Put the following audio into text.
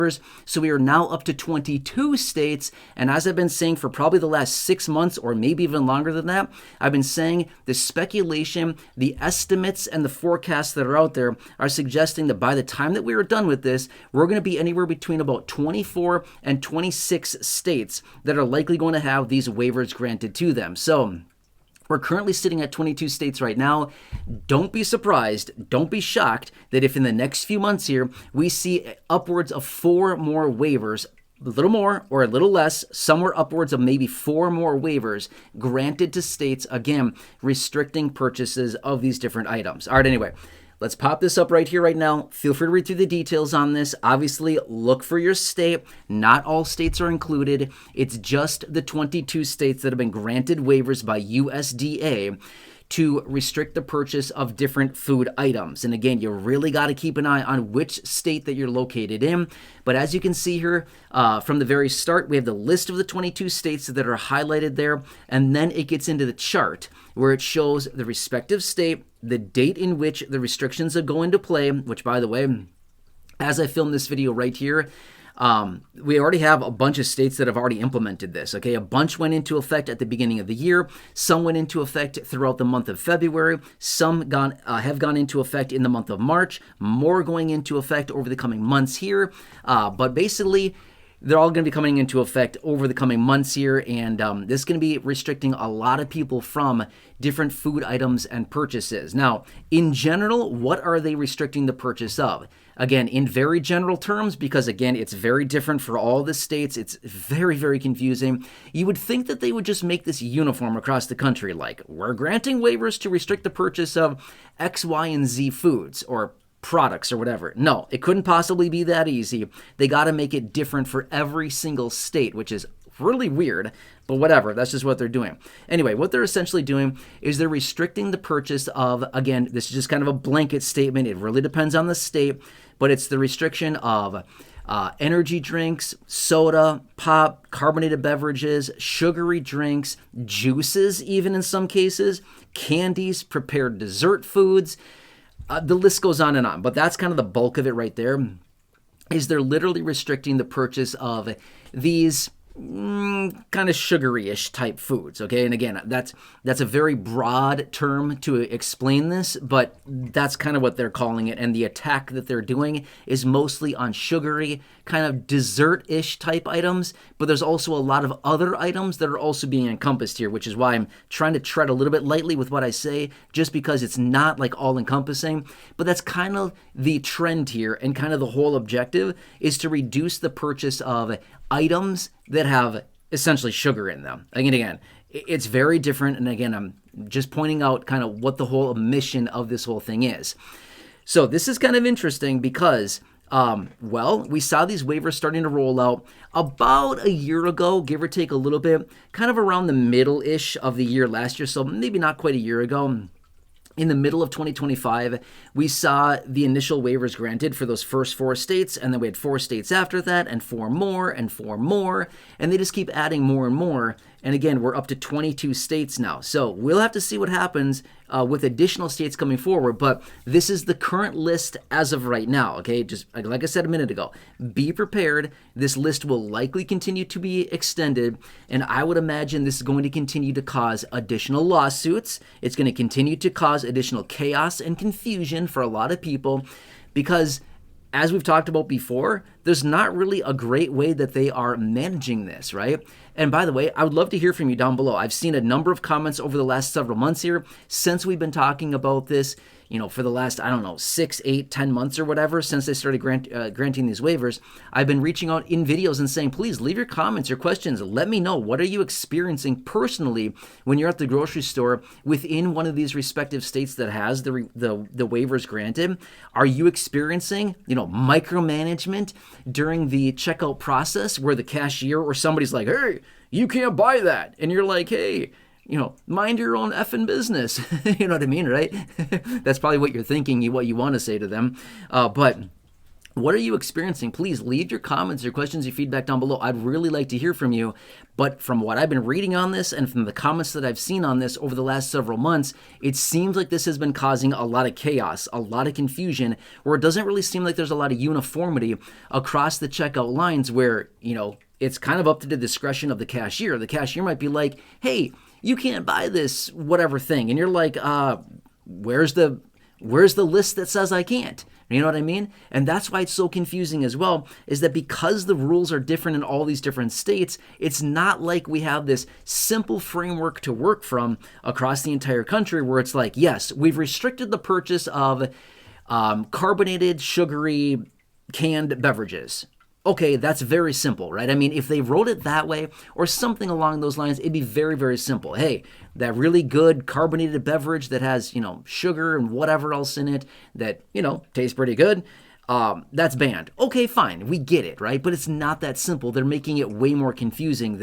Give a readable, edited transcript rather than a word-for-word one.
So we are now up to 22 states. And as I've been saying for probably the last 6 months or maybe even longer than that, I've been saying the speculation, the estimates, and the forecasts that are out there are suggesting that by the time that we are done with this, we're going to be anywhere between about 24 and 26 states that are likely going to have these waivers granted to them. So we're currently sitting at 22 states right now. Don't be surprised, don't be shocked that if in the next few months here, we see upwards of 4 more waivers, a little more or a little less, somewhere upwards of maybe 4 more waivers granted to states, again, restricting purchases of these different items. All right, anyway. Let's pop this up right here, right now. Feel free to read through the details on this. Obviously, look for your state. Not all states are included. It's just the 22 states that have been granted waivers by USDA to restrict the purchase of different food items. And again, you really got to keep an eye on which state that you're located in. But as you can see here, from the very start, we have the list of the 22 states that are highlighted there. And then it gets into the chart where it shows the respective state, the date in which the restrictions are going to play, which, by the way, as I film this video right here, we already have a bunch of states that have already implemented this, okay? A bunch went into effect at the beginning of the year. Some went into effect throughout the month of February. Some have gone into effect in the month of March. More going into effect over the coming months here. But basically, they're all going to be coming into effect over the coming months here, and this is going to be restricting a lot of people from different food items and purchases. Now, in general, what are they restricting the purchase of? Again, in very general terms, because again, it's very different for all the states. It's very, very confusing. You would think that they would just make this uniform across the country, like we're granting waivers to restrict the purchase of X, Y, and Z foods or products or whatever. No, it couldn't possibly be that easy. They got to make it different for every single state, which is really weird, but whatever. That's just what they're doing. Anyway, what they're essentially doing is they're restricting the purchase of, again, this is just kind of a blanket statement. It really depends on the state, but it's the restriction of energy drinks, soda, pop, carbonated beverages, sugary drinks, juices, even in some cases, candies, prepared dessert foods. The list goes on and on, but that's kind of the bulk of it right there, is they're literally restricting the purchase of these kind of sugary-ish type foods, okay? And again, that's a very broad term to explain this, but that's kind of what they're calling it, and the attack that they're doing is mostly on sugary, kind of dessert-ish type items, but there's also a lot of other items that are also being encompassed here, which is why I'm trying to tread a little bit lightly with what I say, just because it's not like all-encompassing, but that's kind of the trend here, and kind of the whole objective is to reduce the purchase of items that have essentially sugar in them. Again, it's very different, and again, I'm just pointing out kind of what the whole mission of this whole thing is. So this is kind of interesting because we saw these waivers starting to roll out about a year ago, give or take a little bit, kind of around the middle-ish of the year last year, so maybe not quite a year ago. In the middle of 2025, we saw the initial waivers granted for those first 4 states, and then we had 4 states after that, and 4 more, and 4 more, and they just keep adding more and more. And again, we're up to 22 states now. So we'll have to see what happens with additional states coming forward, but this is the current list as of right now, okay? Just like I said a minute ago, be prepared. This list will likely continue to be extended, and I would imagine this is going to continue to cause additional lawsuits. It's going to continue to cause additional chaos and confusion for a lot of people because, as we've talked about before, there's not really a great way that they are managing this, right? And by the way, I would love to hear from you down below. I've seen a number of comments over the last several months here since we've been talking about this, for the last, 6, 8, 10 months or whatever, since they started granting these waivers. I've been reaching out in videos and saying, please leave your comments, your questions. Let me know. What are you experiencing personally when you're at the grocery store within one of these respective states that has the waivers granted? Are you experiencing, micromanagement during the checkout process where the cashier or somebody's like, hey, you can't buy that. And you're like, hey, mind your own effing business. You know what I mean, right? That's probably what you're thinking, what you want to say to them. But What are you experiencing? Please leave your comments, your questions, your feedback down below. I'd really like to hear from you. But from what I've been reading on this and from the comments that I've seen on this over the last several months, it seems like this has been causing a lot of chaos, a lot of confusion, where it doesn't really seem like there's a lot of uniformity across the checkout lines where, it's kind of up to the discretion of the cashier. The cashier might be like, hey, you can't buy this whatever thing. And you're like, where's the list that says I can't? You know what I mean? And that's why it's so confusing as well, is that because the rules are different in all these different states, it's not like we have this simple framework to work from across the entire country where it's like, yes, we've restricted the purchase of carbonated, sugary, canned beverages. Okay, that's very simple, right? I mean, if they wrote it that way or something along those lines, it'd be very, very simple. Hey, that really good carbonated beverage that has, sugar and whatever else in it that, tastes pretty good, that's banned. Okay, fine, we get it, right? But it's not that simple. They're making it way more confusing